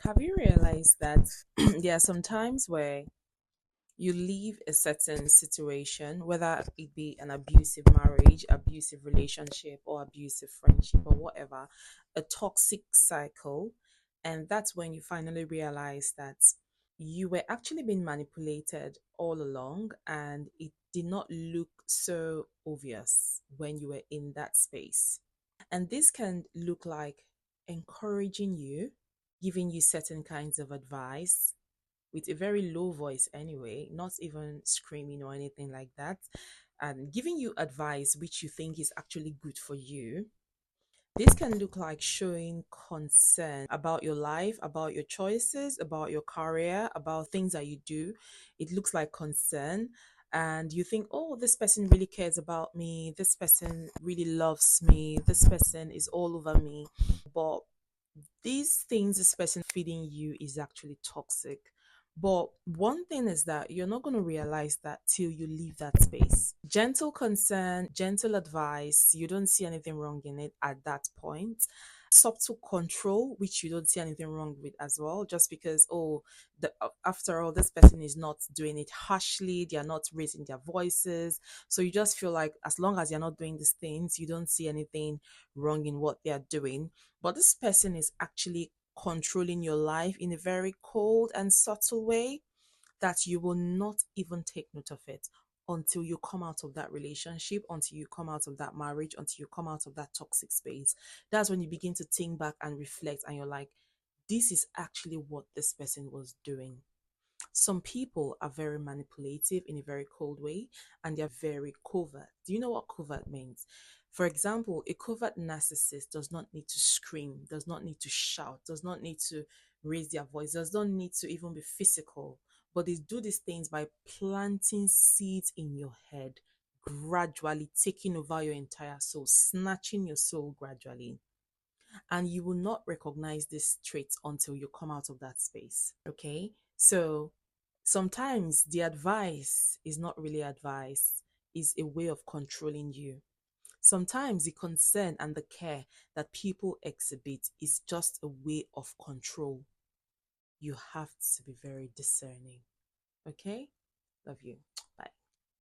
Have you realized that there are some times where you leave a certain situation, whether it be an abusive marriage, abusive relationship, or abusive friendship, or whatever, a toxic cycle, and that's when you finally realize that you were actually being manipulated all along, and it did not look so obvious when you were in that space. And this can look like encouraging you, giving you certain kinds of advice with a very low voice, anyway, not even screaming or anything like that, and giving you advice which you think is actually good for you. This can look like showing concern about your life, about your choices, about your career, about things that you do. It looks like concern. And you think, oh, this person really cares about me. This person really loves me. This person is all over me. But these things this person feeding you is actually toxic. But one thing is that you're not going to realize that till you leave that space. Gentle concern, gentle advice, you don't see anything wrong in it at that point. Subtle control, which you don't see anything wrong with as well, just because, oh, after all, this person is not doing it harshly, they are not raising their voices. So you just feel like as long as you're not doing these things, you don't see anything wrong in what they are doing. But this person is actually controlling your life in a very cold and subtle way that you will not even take note of it until you come out of that relationship, until you come out of that marriage, until you come out of that toxic space. That's when you begin to think back and reflect, and you're like, this is actually what this person was doing. Some people are very manipulative in a very cold way, and they're very covert. Do you know what covert means? For example, a covert narcissist does not need to scream, does not need to shout, does not need to raise their voice, does not need to even be physical. But they do these things by planting seeds in your head, gradually taking over your entire soul, snatching your soul gradually. And you will not recognize this trait until you come out of that space. Okay. So sometimes the advice is not really advice, is a way of controlling you. Sometimes the concern and the care that people exhibit is just a way of control. You have to be very discerning. Okay? Love you. Bye.